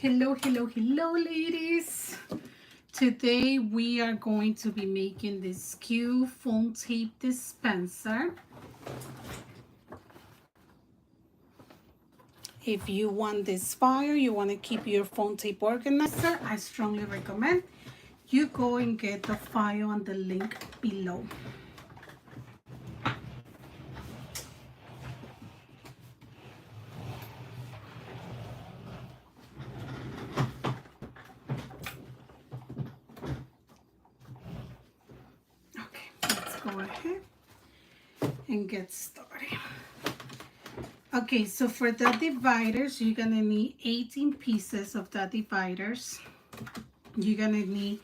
Hello, hello, hello, ladies. Today we are going to be making this cute foam tape dispenser. If you want this fire, you want to keep your foam tape organizer, I strongly recommend you go and get the file on the link below. Okay, let's go ahead and get started. Okay, so for the dividers, you're gonna need 18 pieces of the dividers. You're gonna need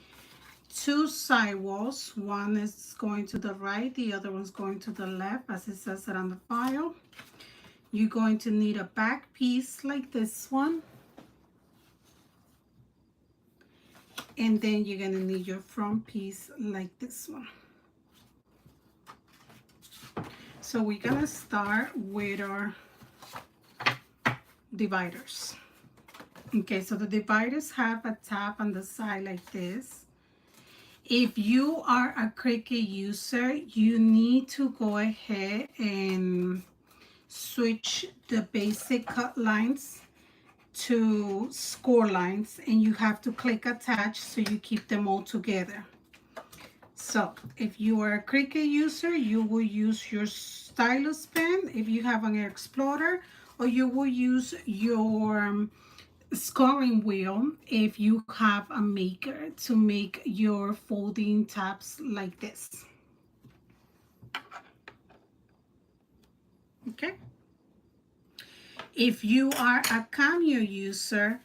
two side walls. One is going to the right, the other one's going to the left, as it says it on the file. You're going to need a back piece like this one. And then you're gonna need your front piece like this one. So we're gonna start with our dividers. Okay, so the dividers have a tab on the side like this. If you are a Cricut user, you need to go ahead and switch the basic cut lines to score lines, and you have to click attach so you keep them all together. So if you are a Cricut user, you will use your stylus pen if you have an Explorer, or you will use your scoring wheel if you have a maker to make your folding tabs like this. Okay. If you are a Cameo user,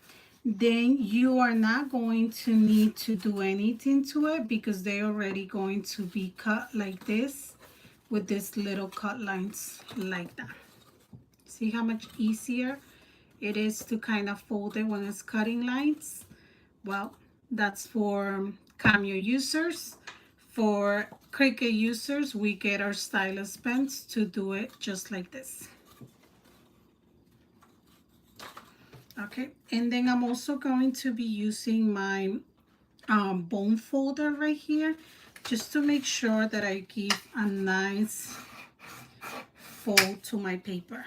then you are not going to need to do anything to it because they're already going to be cut like this with these little cut lines like that. See how much easier it is to kind of fold it when it's cutting lines? Well, that's for Cameo users. For Cricut users, we get our stylus pens to do it just like this. Okay, and then I'm also going to be using my bone folder right here just to make sure that I give a nice fold to my paper.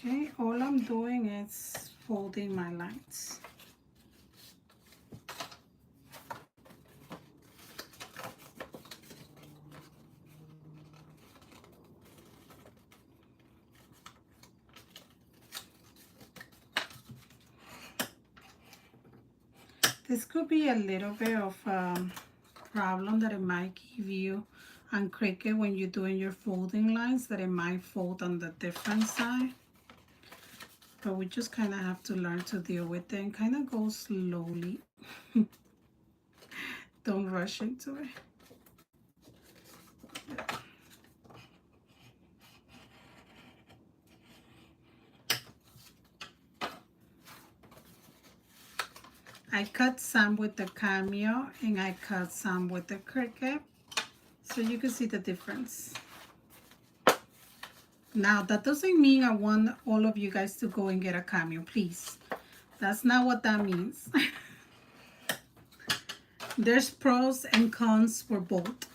Okay, all I'm doing is folding my lines. This could be a little bit of a problem that it might give you on Cricut when you're doing your folding lines, that it might fold on the different side. But we just kind of have to learn to deal with it and kind of go slowly. Don't rush into it. I cut some with the Cameo and I cut some with the Cricut, so you can see the difference. Now, that doesn't mean I want all of you guys to go and get a Cameo, please. That's not what that means. There's pros and cons for both.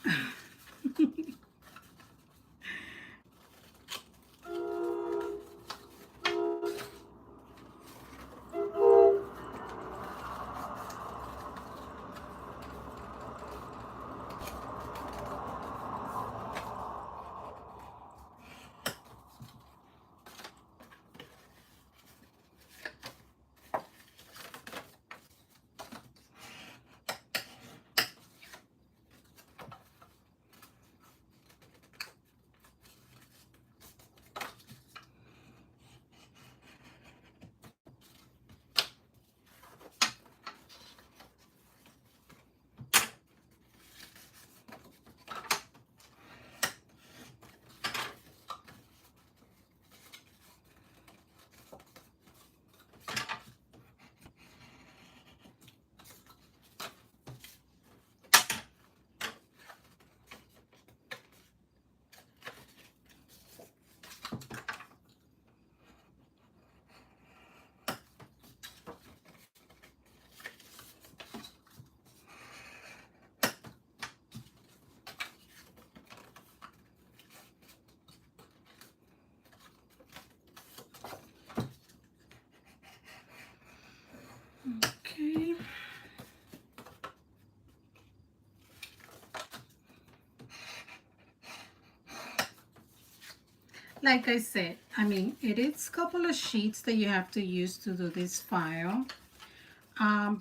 like I said, I mean, it is a couple of sheets that you have to use to do this file.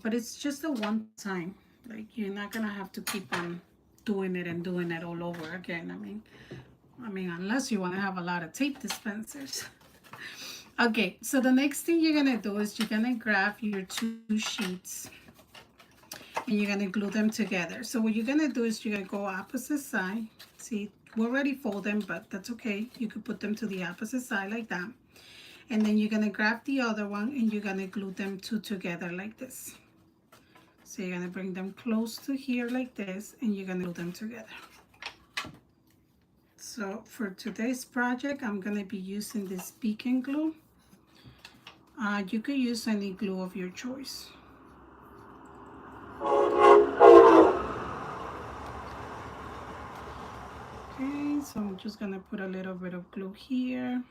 But it's just a one time. Like, you're not gonna have to keep on doing it and doing it all over again. I mean, unless you want to have a lot of tape dispensers. Okay, so the next thing you're gonna do is you're gonna grab your two sheets and you're gonna glue them together. So what you're gonna do is you're gonna go opposite side. See, we already fold them, but that's okay. You could put them to the opposite side like that. And then you're gonna grab the other one and you're gonna glue them two together like this. So you're gonna bring them close to here like this and you're gonna glue them together. So for today's project, I'm gonna be using this beacon glue. You could use any glue of your choice. Okay, so I'm just gonna put a little bit of glue here.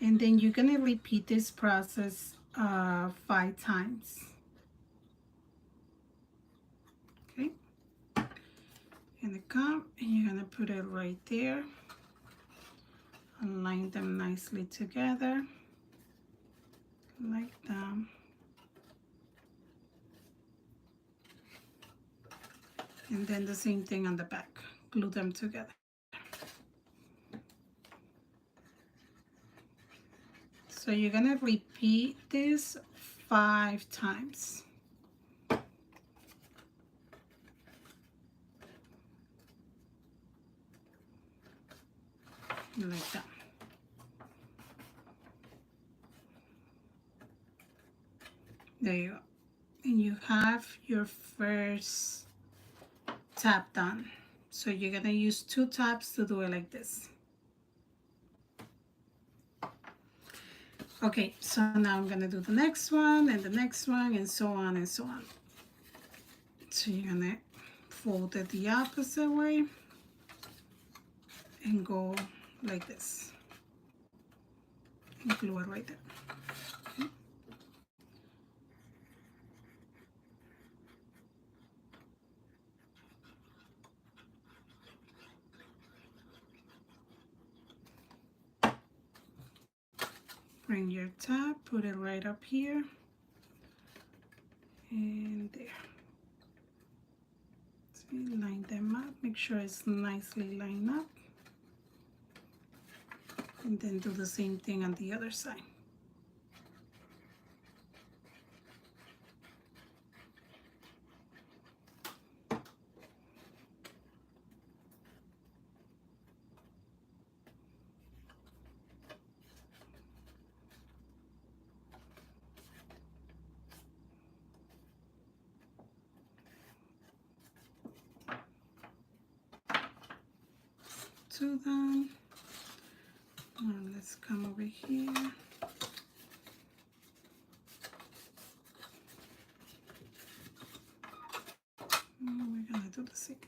And then you're gonna repeat this process 5 times. Okay, gonna come and you're gonna put it right there. Align them nicely together, like that. And then the same thing on the back, glue them together. So you're gonna repeat this 5 times. Like that. There you go. And you have your first tab done. So you're gonna use 2 tabs to do it like this. Okay, so now I'm gonna do the next one and the next one and so on and so on. So you're gonna fold it the opposite way and go like this. And glue it right there. Okay. Bring your tab, put it right up here and there. See, line them up, make sure it's nicely lined up. And then do the same thing on the other side. To them. Now let's come over here. And we're gonna do the same thing.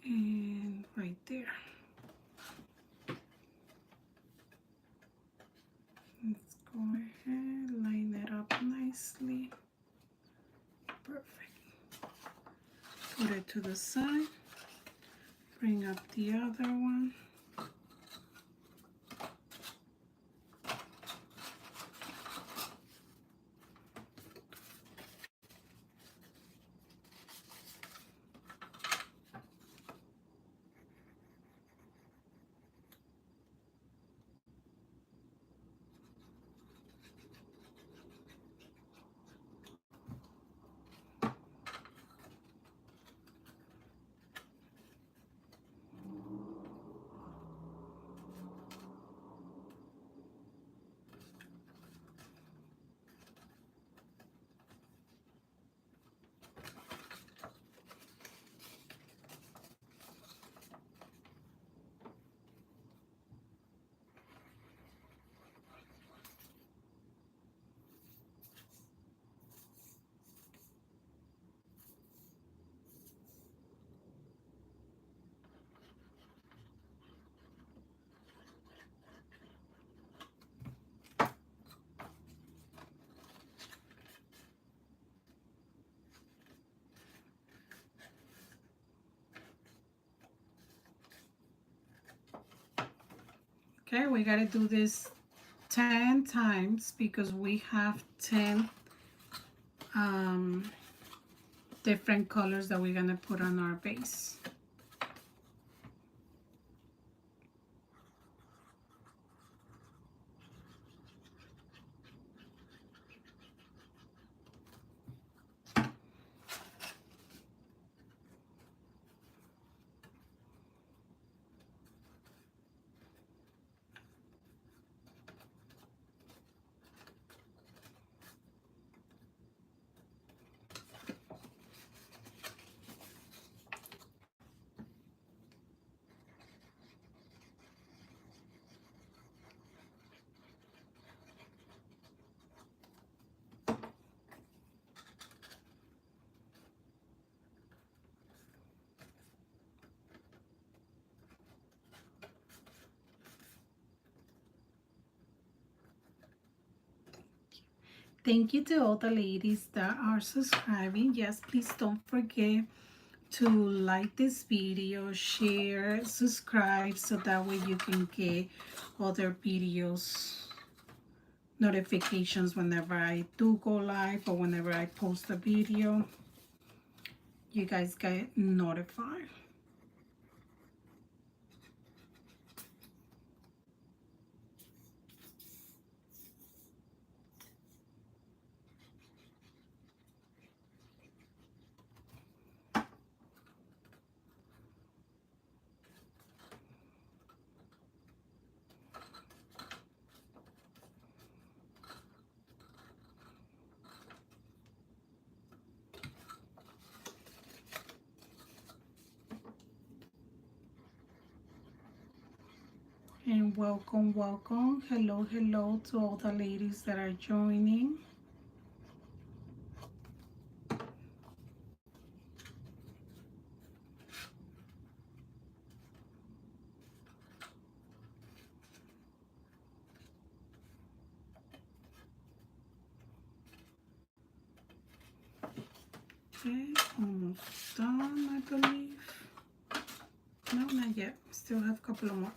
And right there. Let's go ahead, line it up nicely. Perfect. Put it to the side. Bring up the other one. Okay, we gotta do this 10 times because we have 10 different colors that we're gonna put on our base. Thank you to all the ladies that are subscribing. Yes, please don't forget to like this video, share, subscribe, so that way you can get other videos notifications whenever I do go live or whenever I post a video. You guys get notified. And welcome, welcome. Hello, hello to all the ladies that are joining. Okay, almost done, I believe. No, not yet. Still have a couple of more.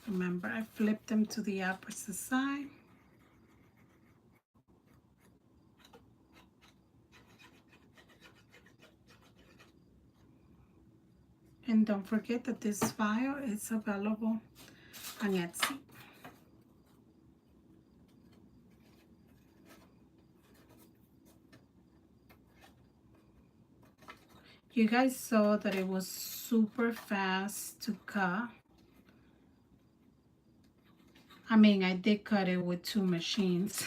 Remember, I flipped them to the opposite side. And don't forget that this file is available on Etsy. You guys saw that it was super fast to cut. I mean, I did cut it with 2 machines.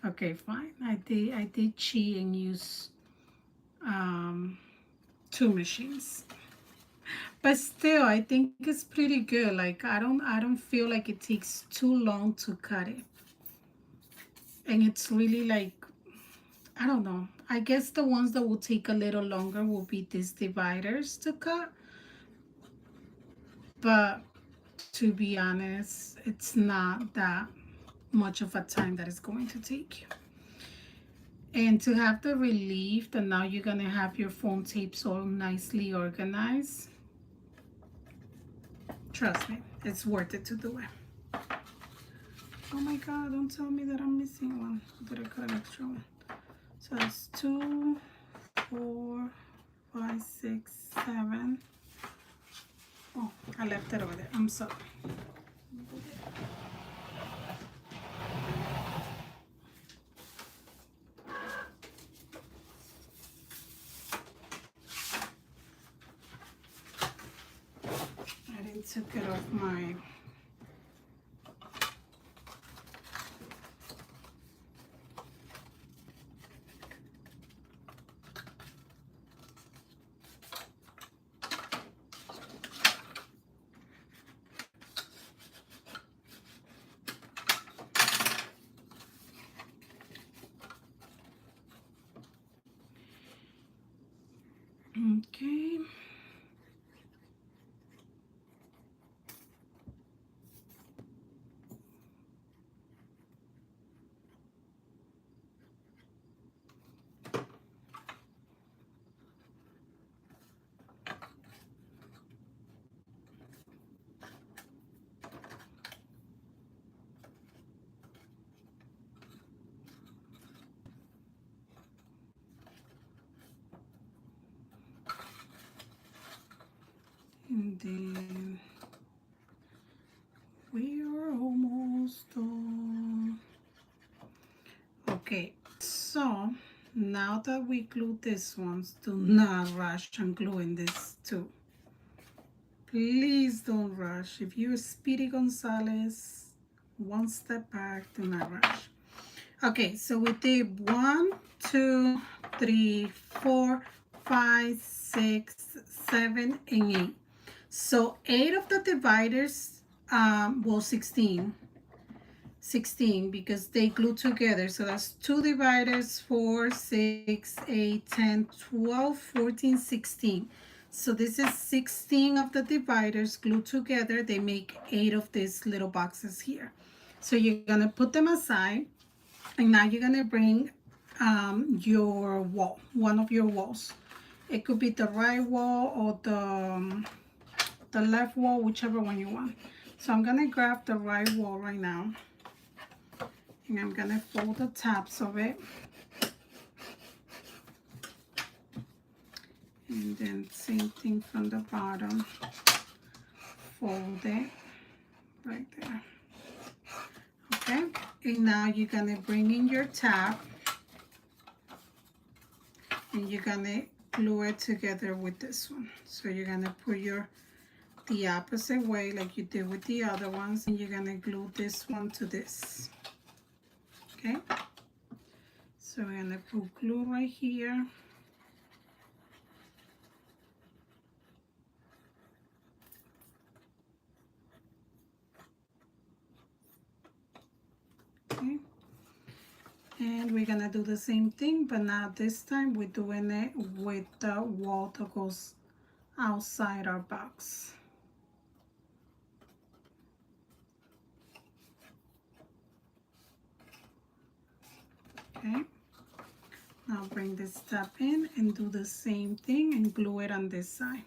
Okay, fine. I did cheat and use 2 machines. But still, I think it's pretty good. Like I don't feel like it takes too long to cut it. And it's really like, I don't know. I guess the ones that will take a little longer will be these dividers to cut. But to be honest, it's not that much of a time that it's going to take you. And to have the relief that now you're going to have your foam tapes all nicely organized, trust me, it's worth it to do it. Oh my god, don't tell me that I'm missing one. Did I cut an extra one? So that's 2, 4, 5, 6, 7. Oh, I left it over there. I'm sorry. I didn't took it off my... Okay. And then we are almost done. Okay, so now that we glued this ones, do not rush on gluing this too. Please don't rush. If you're Speedy Gonzalez, one step back, do not rush. Okay, so we did 1, 2, 3, 4, 5, 6, 7, and 8. So 8 of the dividers, well, 16 because they glue together. So that's 2 dividers, 4, 6, 8, 10, 12, 14, 16. So this is 16 of the dividers glued together. They make 8 of these little boxes here. So you're going to put them aside. And now you're going to bring your wall, one of your walls. It could be the right wall or the left wall, whichever one you want. So I'm going to grab the right wall right now. And I'm going to fold the tops of it. And then same thing from the bottom. Fold it right there. Okay. And now you're going to bring in your top. And you're going to glue it together with this one. So you're going to put the opposite way like you did with the other ones. And you're going to glue this one to this. Okay. So we're going to put glue right here. Okay. And we're gonna do the same thing, but now this time we're doing it with the wall that goes outside our box. Okay. Now bring this top in and do the same thing and glue it on this side.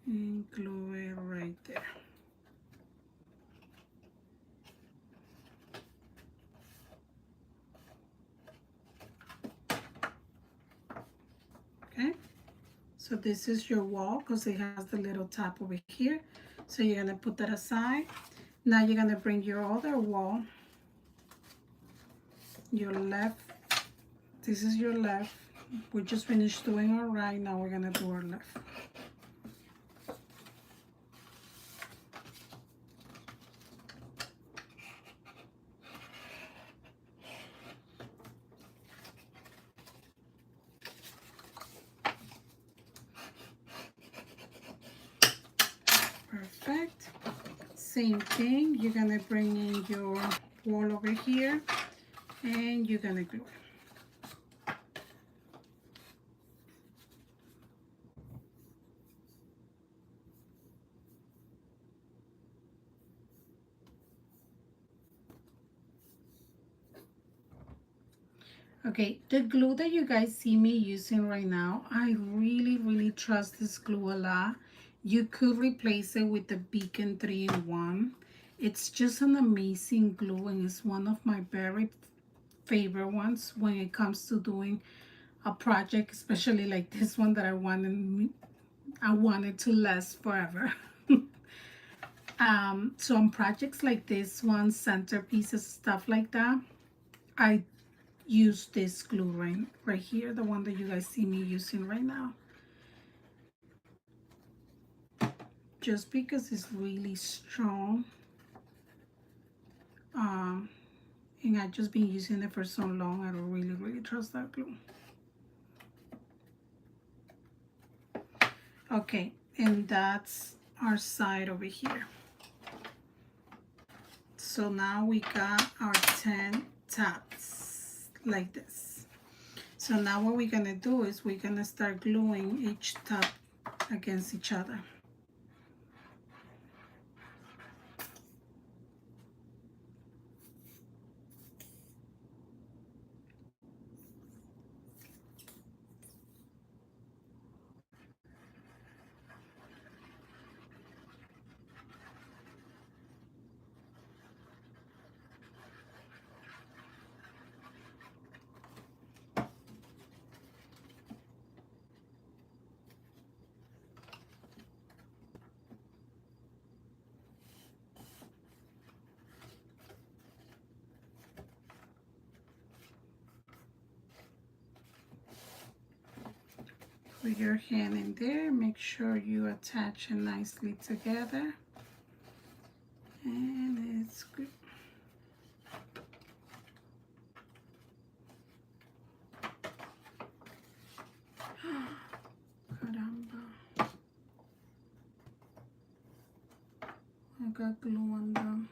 And glue it right there. Okay, so this is your wall because it has the little top over here. So you're gonna put that aside. Now you're gonna bring your other wall, your left. This is your left. We just finished doing our right. Now we're gonna do our left. Perfect. Same thing, you're gonna bring in your wall over here and you're gonna glue it. Okay, the glue that you guys see me using right now, I really trust this glue a lot. You could replace it with the Beacon 3-in-1. It's just an amazing glue and it's one of my very favorite ones when it comes to doing a project, especially like this one that I wanted to last forever. So on projects like this one, centerpieces, stuff like that, I use this glue right here, the one that you guys see me using right now. Just because it's really strong. And I've just been using it for so long, I don't really trust that glue. Okay, and that's our side over here. So now we got our 10 tops like this. So now what we're gonna do is we're gonna start gluing each top against each other. Put your hand in there. Make sure you attach it nicely together. And it's good. Caramba. I got glue on them.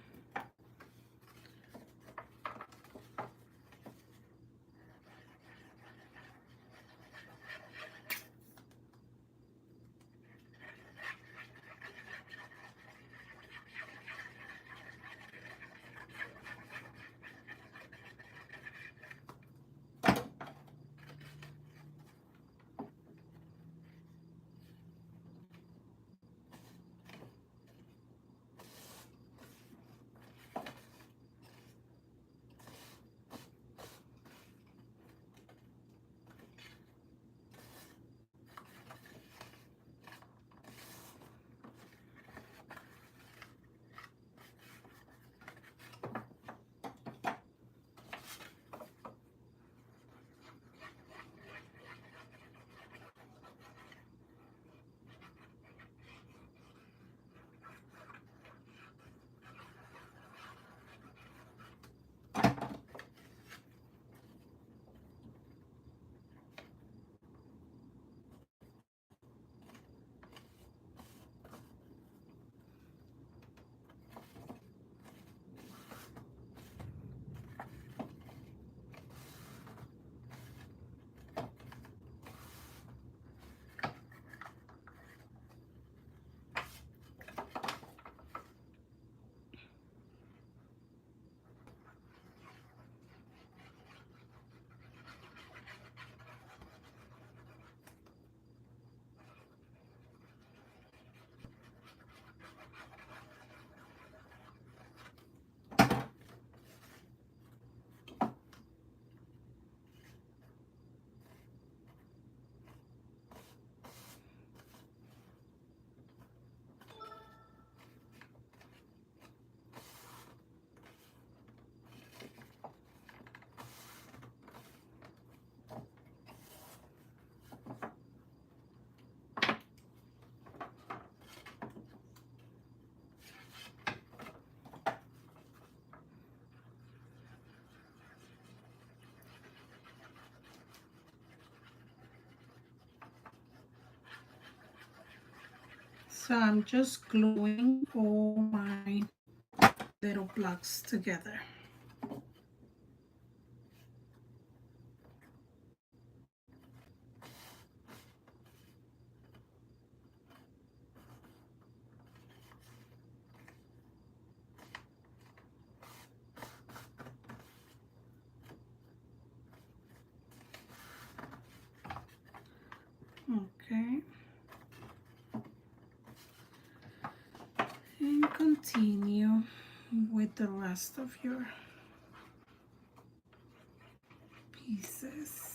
So I'm just gluing all my little blocks together. Okay. And continue with the rest of your pieces.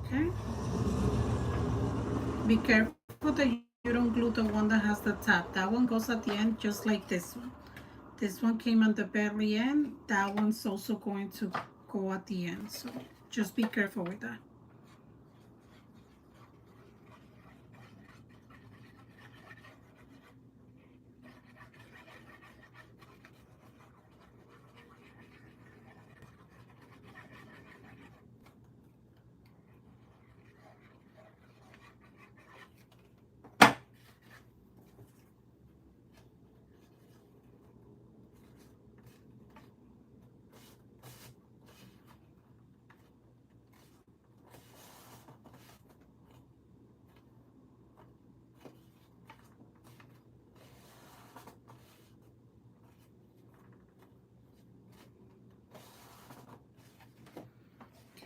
Okay. Be careful that you don't glue the one that has the top. That one goes at the end just like this one. This one came at the very end. That one's also going to go at the end. So just be careful with that.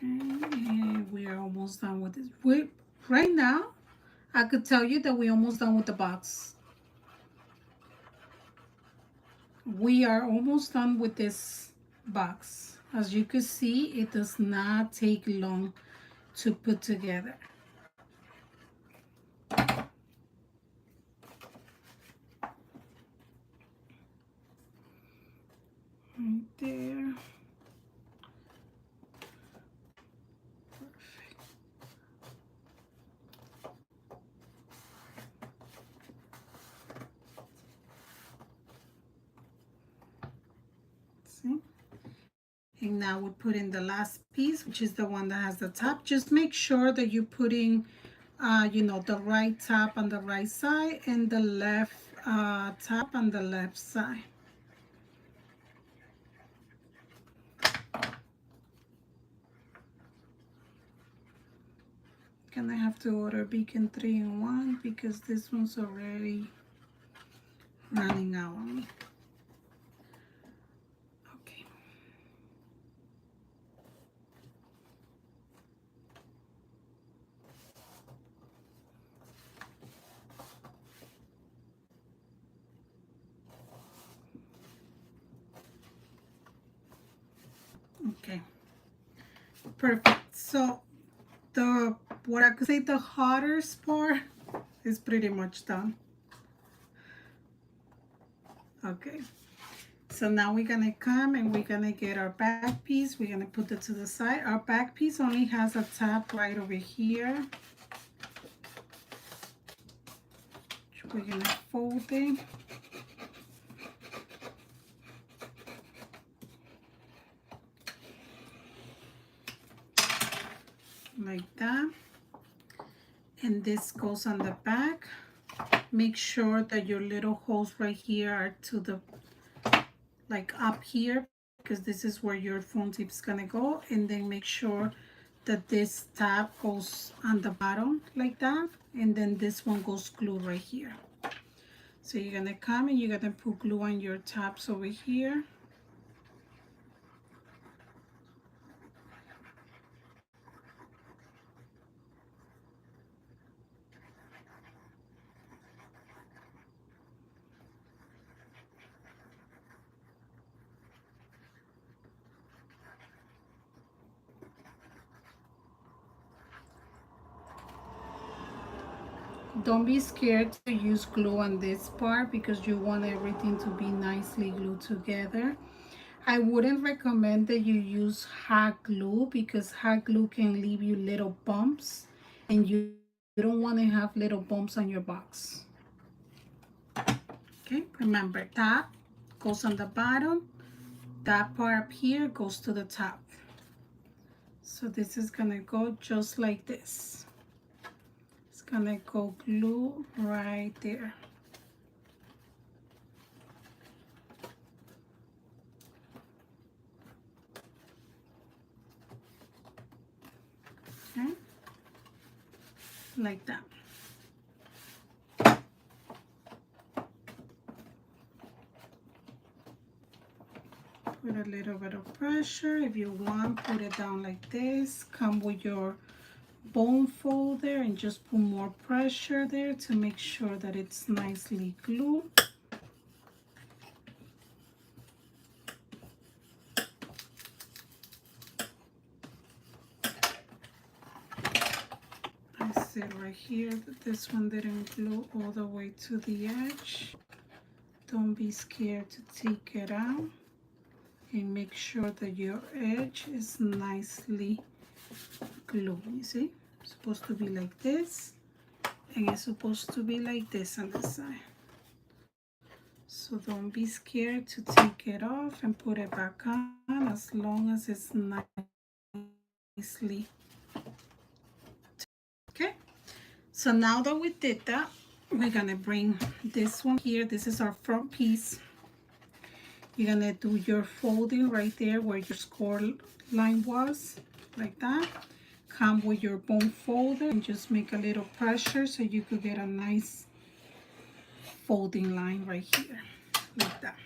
Okay, and we are almost done with this. Right now, I could tell you that we're almost done with the box. We are almost done with this box. As you can see, it does not take long to put together. Right there. Perfect. See? And now we put in the last piece, which is the one that has the top. Just make sure that you're putting, you know, the right top on the right side and the left top on the left side. Gonna have to order Beacon 3-in-1 because this one's already running out on me. Okay. Okay. Perfect. So the what I could say the hardest part is pretty much done. Okay. So now we're gonna come and we're gonna get our back piece. We're gonna put it to the side. Our back piece only has a tab right over here. We're gonna fold it. Like that. And this goes on the back. Make sure that your little holes right here are to the, like up here, because this is where your phone tip is gonna go. And then make sure that this tab goes on the bottom like that. And then this one goes glued right here. So you're gonna come and you're gonna put glue on your tabs over here. Don't be scared to use glue on this part because you want everything to be nicely glued together. I wouldn't recommend that you use hot glue because hot glue can leave you little bumps and you don't want to have little bumps on your box. Okay, remember top goes on the bottom, that part up here goes to the top. So this is gonna go just like this. It's gonna go glue right there. Okay, like that. Put a little bit of pressure. If you want, put it down like this. Come with your bone folder and just put more pressure there to make sure that it's nicely glued. I see right here that this one didn't glue all the way to the edge. Don't be scared to take it out and make sure that your edge is nicely glued. You see, it's supposed to be like this and it's supposed to be like this on the side. So don't be scared to take it off and put it back on as long as it's nicely. Okay, so now that we did that, we're gonna bring this one here. This is our front piece. You're gonna do your folding right there where your score line was, like that. Come with your bone folder and just make a little pressure so you could get a nice folding line right here, like that.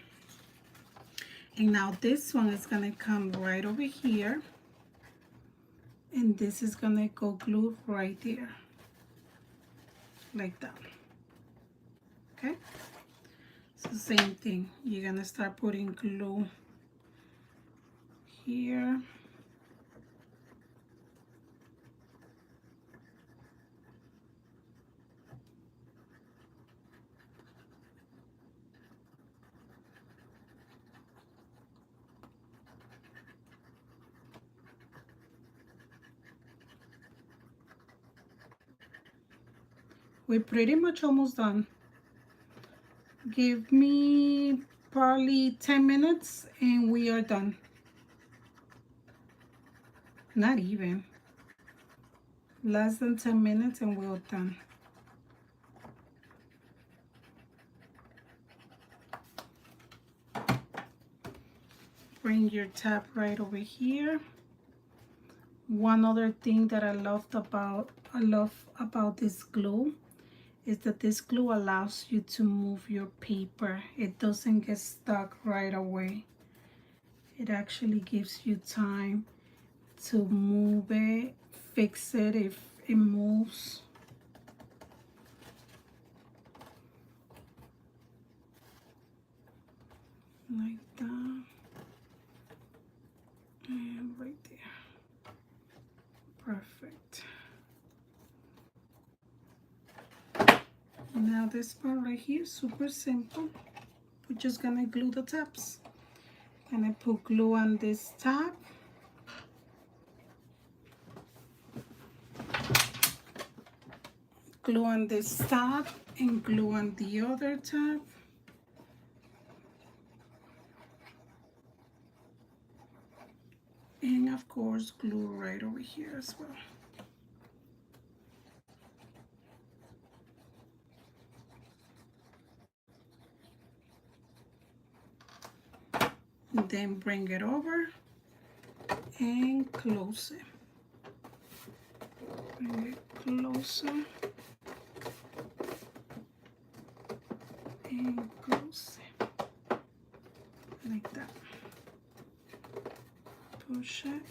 And now this one is gonna come right over here, and this is gonna go glued right there. like that. Okay, so same thing, you're gonna start putting glue here. We're pretty much almost done. Give me probably 10 minutes and we are done. Not even. Less than 10 minutes and we're done. Bring your tab right over here. One other thing that I love about this glue is that this glue allows you to move your paper. It doesn't get stuck right away. It actually gives you time to move it, fix it if it moves. Like that. And right there. Perfect. Now this part right here, super simple. We're just gonna glue the tabs. Gonna put glue on this tab. Glue on this tab and glue on the other tab. And of course, glue right over here as well. Then bring it over and close it. Bring it closer and close it like that. Push it.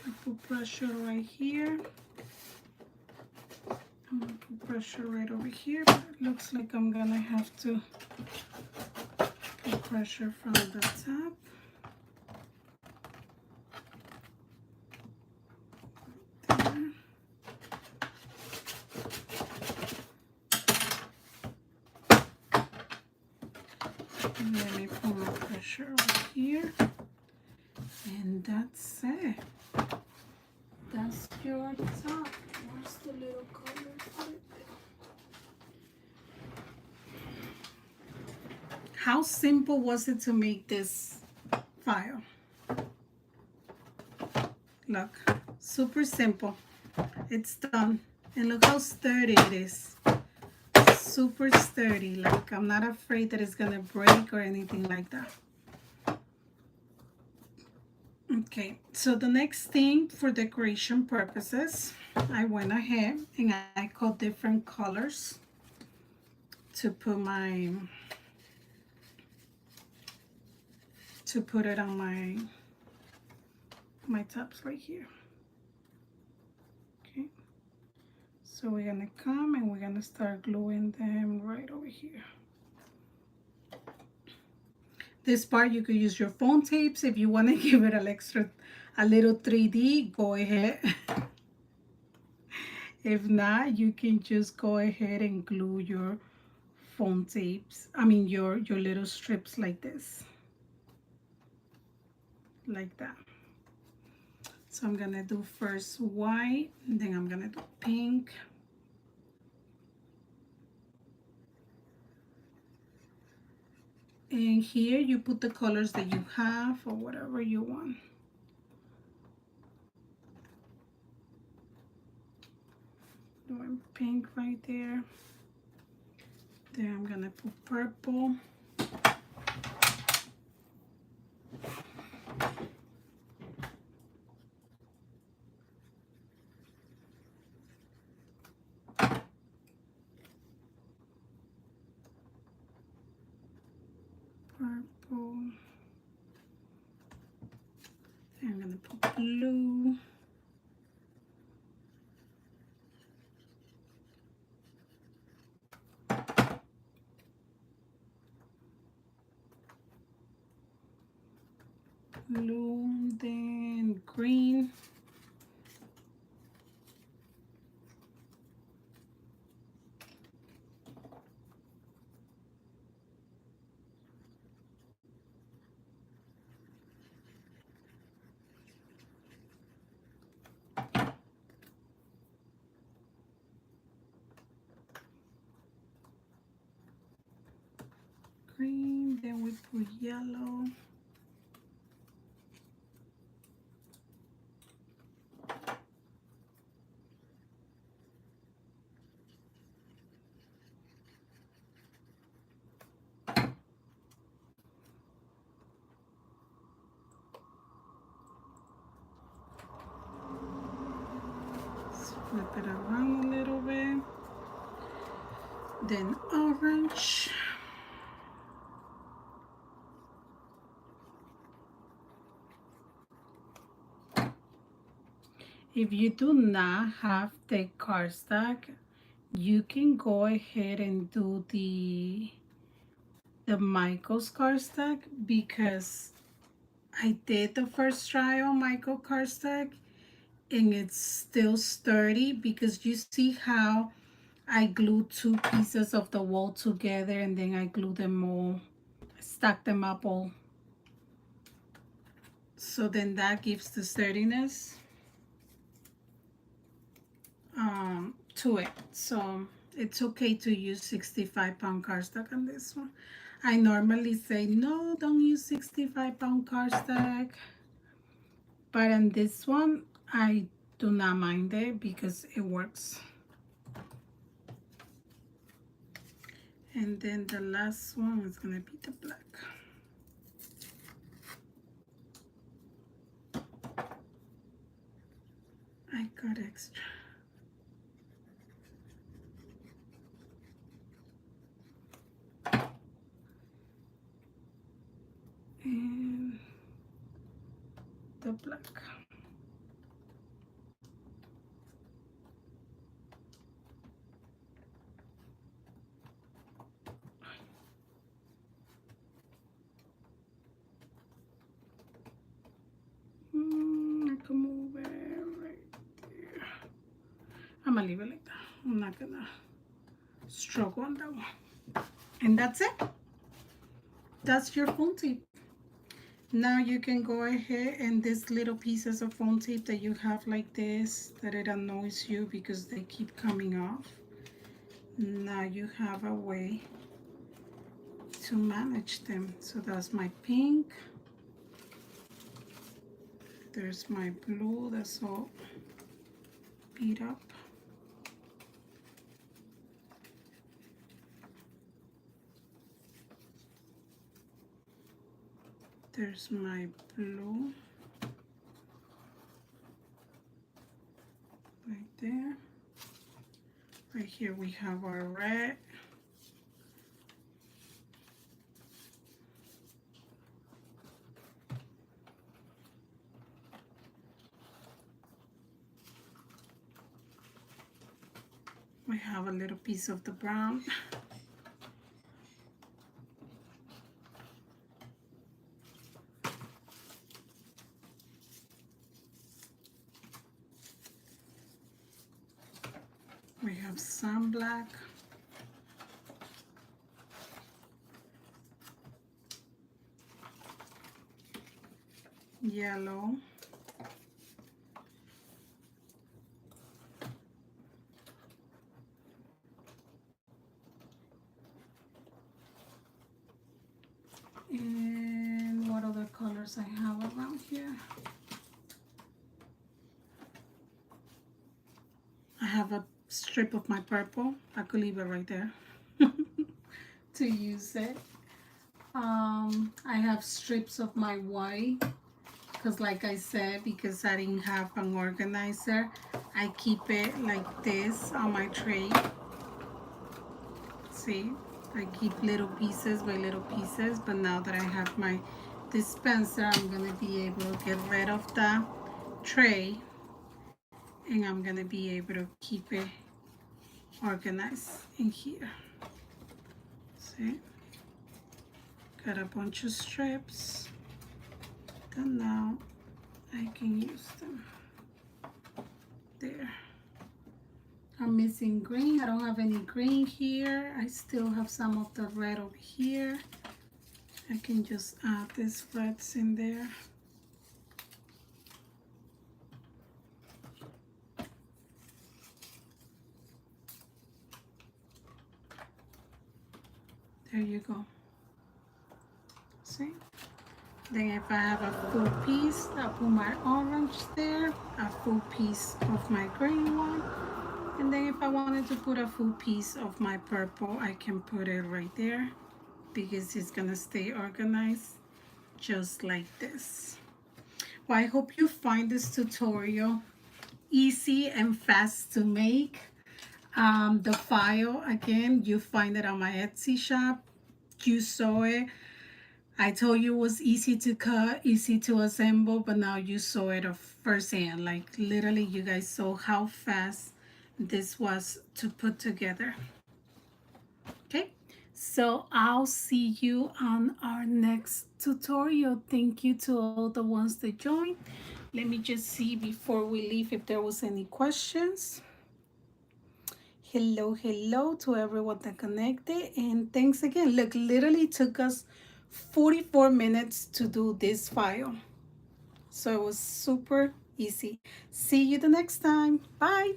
I put pressure right here. I'm gonna put pressure right over here, but it looks like I'm gonna have to put pressure from the top. There. And let me put my pressure over here. And that's it. That's your top. Where's the little color for it? How simple was it to make this file? Look, super simple. It's done. And look how sturdy it is. Super sturdy. Like, I'm not afraid that it's gonna break or anything like that. Okay, so the next thing for decoration purposes, I went ahead and I cut different colors to put it on my tabs right here. Okay, so we're gonna come and we're gonna start gluing them right over here. This part you could use your foam tapes if you want to give it a little 3D, go ahead. If not, you can just go ahead and glue your foam tapes, your little strips like this, like that. So I'm gonna do first white, and then I'm gonna do pink. And here you put the colors that you have or whatever you want. Doing pink right there. Then I'm gonna put purple. Purple. Then I'm gonna put blue. blue, then green. Green, then we put yellow. Flip it around a little bit. Then orange. If you do not have the cardstock, you can go ahead and do the Michael's cardstock, because I did the first try on Michael cardstock and it's still sturdy, because you see how I glued two pieces of the wall together and then I glued them all, stack them up all. So then that gives the sturdiness to it. So it's okay to use 65-pound cardstock on this one. I normally say no, don't use 65-pound cardstock, but on this one I do not mind it because it works. And then the last one is gonna be the black. I got extra. And the black. I can move it right there. I'm gonna leave it like that. I'm not gonna struggle on that one. And that's it. That's your foam tape. Now you can go ahead and these little pieces of foam tape that you have like this, that it annoys you because they keep coming off. Now you have a way to manage them. So that's my pink. There's my blue that's all beat up. There's my blue right there. Right here we have our red. We have a little piece of the brown. We have some black. Yellow. And what other colors I have around here? I have a strip of my purple. I could leave it right there to use it. I have strips of my white, because like I said, because I didn't have an organizer, I keep it like this on my tray. See, I keep little pieces by little pieces, but now that I have my dispenser, I'm gonna be able to get rid of the tray and I'm gonna be able to keep it organized in here. See, got a bunch of strips and now I can use them. There. I'm missing green. I don't have any green here. I still have some of the red over here. I can just add these reds in there. There you go. See? Then if I have a full piece, I'll put my orange there, a full piece of my green one. And then if I wanted to put a full piece of my purple, I can put it right there because it's gonna stay organized just like this. Well, I hope you find this tutorial easy and fast to make. The file, again, you find it on my Etsy shop. You saw it. I told you it was easy to cut, easy to assemble, but now you saw it firsthand. Like literally you guys saw how fast this was to put together. Okay, so I'll see you on our next tutorial. Thank you to all the ones that joined. Let me just see before we leave if there was any questions. Hello to everyone that connected, and thanks again. Look, literally took us 44 minutes to do this file, so it was super easy. See you the next time. Bye.